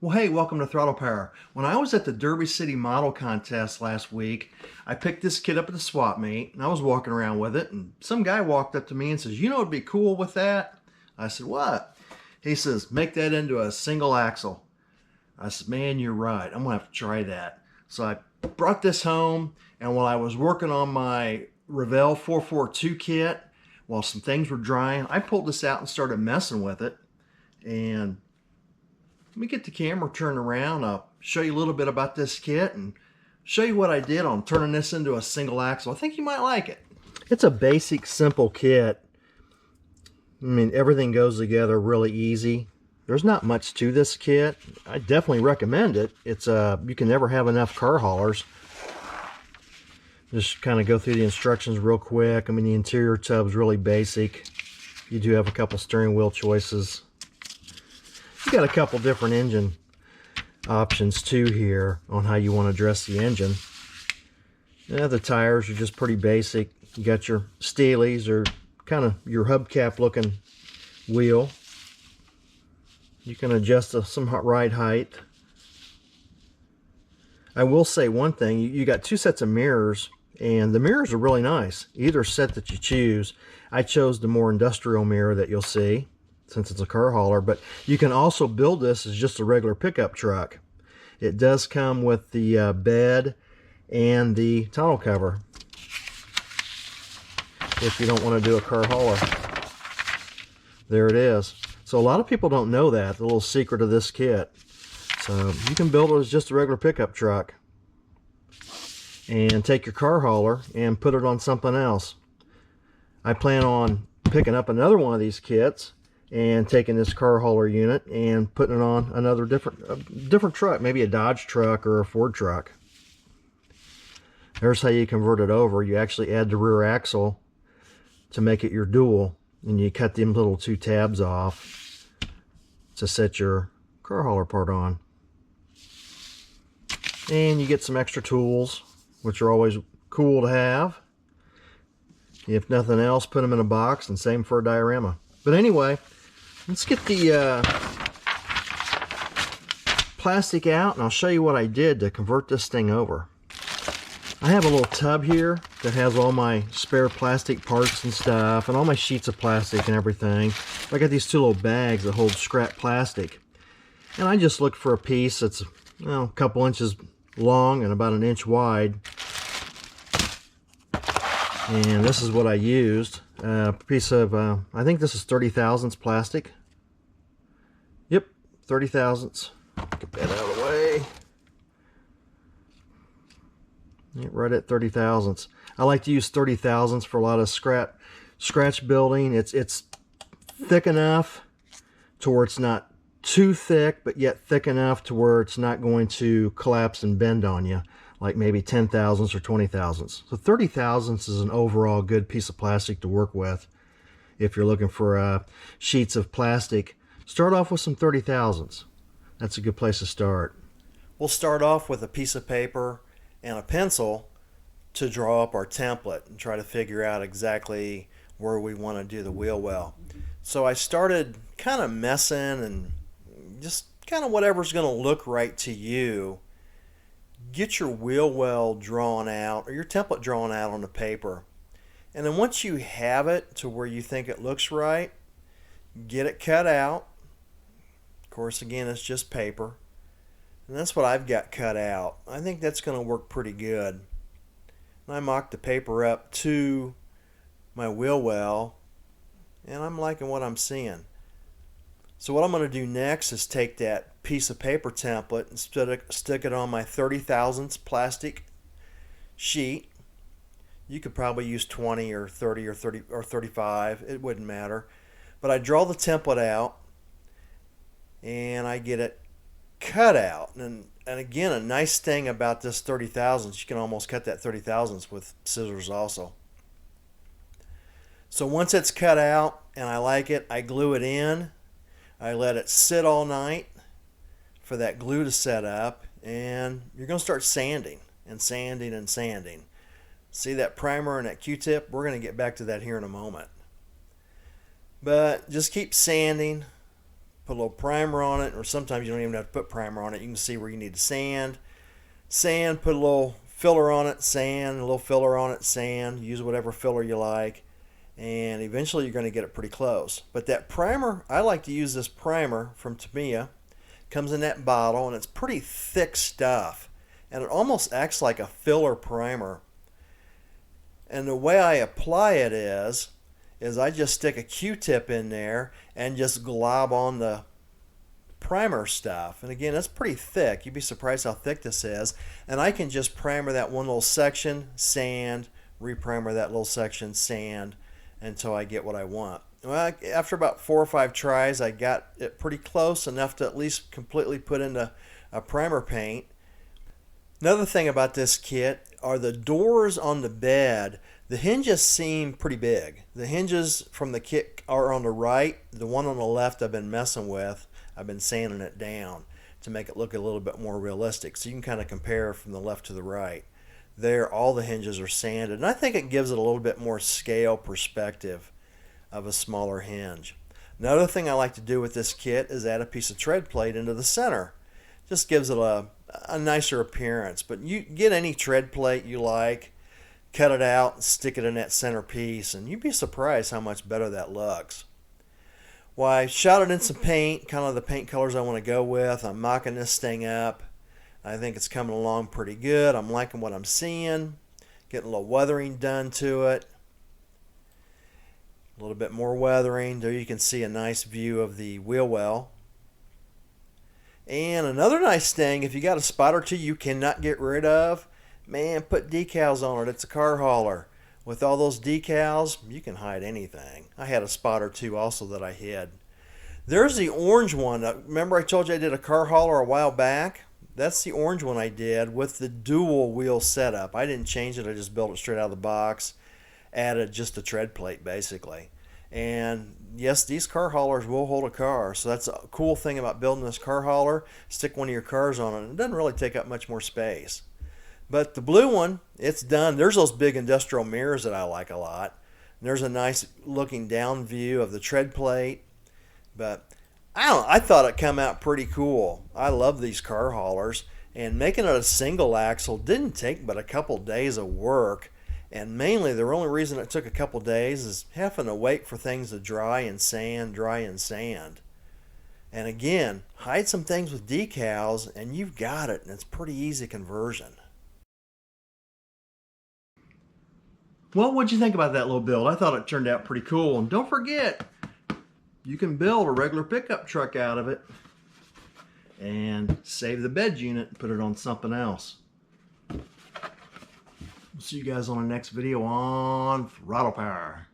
Well, hey, welcome to Throttle Power. When I was at the Derby City Model Contest last week, I picked this kit up at the swap meet and I was walking around with it. And some guy walked up to me and says, "You know what'd be cool with that?" I said, "What?" He says, "Make that into a single axle." I said, "Man, you're right. I'm going to have to try that." So I brought this home, and while I was working on my Revell 442 kit, while some things were drying, I pulled this out and started messing with it. And let me get the camera turned around. I'll show you a little bit about this kit and show you what I did on turning this into a single axle. I think you might like it. It's a basic, simple kit. I mean, everything goes together really easy. There's not much to this kit. I definitely recommend it. It's you can never have enough car haulers. Just kind of go through the instructions real quick. I mean, the interior tub's really basic. You do have a couple steering wheel choices. You got a couple different engine options too here on how you want to dress the engine. Yeah, the tires are just pretty basic. You got your Steelies, or kind of your hubcap looking wheel. You can adjust some ride height. I will say one thing, you got two sets of mirrors, and the mirrors are really nice. Either set that you choose. I chose the more industrial mirror that you'll see, since it's a car hauler, but you can also build this as just a regular pickup truck. It does come with the bed and the tonneau cover if you don't want to do a car hauler. There it is. So a lot of people don't know that, the little secret of this kit. So you can build it as just a regular pickup truck and take your car hauler and put it on something else. I plan on picking up another one of these kits and taking this car hauler unit and putting it on another different truck, maybe a Dodge truck or a Ford truck. There's how you convert it over. You actually add the rear axle to make it your dual, and you cut them little two tabs off to set your car hauler part on. And you get some extra tools, which are always cool to have. If nothing else, put them in a box, and same for a diorama. But anyway, let's get the plastic out, and I'll show you what I did to convert this thing over. I have a little tub here that has all my spare plastic parts and stuff, and all my sheets of plastic and everything. I got these two little bags that hold scrap plastic. And I just looked for a piece that's, a couple inches long and about an inch wide. And this is what I used. A piece of, I think this is 30 thousandths plastic. Yep, 30 thousandths. Get that out of the way. Yep, right at 30 thousandths. I like to use 30 thousandths for a lot of scratch building. It's thick enough to where it's not too thick, but yet thick enough to where it's not going to collapse and bend on you, like maybe 10 thousandths or 20 thousandths. So 30 thousandths is an overall good piece of plastic to work with. If you're looking for sheets of plastic, start off with some 30 thousandths. That's a good place to start. We'll start off with a piece of paper and a pencil to draw up our template and try to figure out exactly where we want to do the wheel well. So I started kind of messing and just kind of whatever's going to look right to you. Get your wheel well drawn out, or your template drawn out on the paper. And then once you have it to where you think it looks right, get it cut out. Of course, again, it's just paper. And that's what I've got cut out. I think that's going to work pretty good. And I mocked the paper up to my wheel well, and I'm liking what I'm seeing. So what I'm going to do next is take that piece of paper template and stick it on my 30 thousandths plastic sheet. You could probably use 20 or 30 or 30 or 35. It wouldn't matter. But I draw the template out, and I get it cut out. And again, a nice thing about this 30 thousandths, you can almost cut that 30 thousandths with scissors also. So once it's cut out and I like it, I glue it in. I let it sit all night for that glue to set up, and you're going to start sanding and sanding and sanding. See that primer and that Q-tip? We're going to get back to that here in a moment. But just keep sanding, put a little primer on it, or sometimes you don't even have to put primer on it. You can see where you need to sand. Sand, put a little filler on it, sand, a little filler on it, sand. Use whatever filler you like. And eventually you're going to get it pretty close. But that primer, I like to use this primer from Tamiya. Comes in that bottle, and it's pretty thick stuff. And it almost acts like a filler primer. And the way I apply it is I just stick a Q-tip in there and just glob on the primer stuff. And again, it's pretty thick. You'd be surprised how thick this is. And I can just primer that one little section, sand, reprimer that little section, sand, until I get what I want. Well, after about 4 or 5 tries, I got it pretty close, enough to at least completely put into a primer paint. Another thing about this kit are the doors on the bed. The hinges seem pretty big. The hinges from the kit are on the right. The one on the left I've been messing with. I've been sanding it down to make it look a little bit more realistic. So you can kind of compare from the left to the right. There, all the hinges are sanded. And I think it gives it a little bit more scale perspective of a smaller hinge. Another thing I like to do with this kit is add a piece of tread plate into the center. Just gives it a nicer appearance. But you get any tread plate you like, cut it out, and stick it in that center piece, and you'd be surprised how much better that looks. Well, I shot it in some paint, kind of the paint colors I want to go with. I'm mocking this thing up. I think it's coming along pretty good. I'm liking what I'm seeing. Getting a little weathering done to it. A little bit more weathering. There you can see a nice view of the wheel well. And another nice thing, if you got a spot or two you cannot get rid of, man, put decals on it. It's a car hauler. With all those decals, you can hide anything. I had a spot or two also that I hid. There's the orange one. Remember I told you I did a car hauler a while back? That's the orange one I did with the dual wheel setup. I didn't change it. I just built it straight out of the box. Added just a tread plate basically. And yes, these car haulers will hold a car. So that's a cool thing about building this car hauler. Stick one of your cars on it. It doesn't really take up much more space. But the blue one, it's done. There's those big industrial mirrors that I like a lot. And there's a nice looking down view of the tread plate. But I thought it come out pretty cool. I love these car haulers. And making it a single axle didn't take but a couple days of work. And mainly the only reason it took a couple days is having to wait for things to dry and sand. And again, hide some things with decals and you've got it, and it's pretty easy conversion. Well, what'd you think about that little build? I thought it turned out pretty cool. And don't forget, you can build a regular pickup truck out of it and save the bed unit and put it on something else. We'll see you guys on the next video on Throttle Power.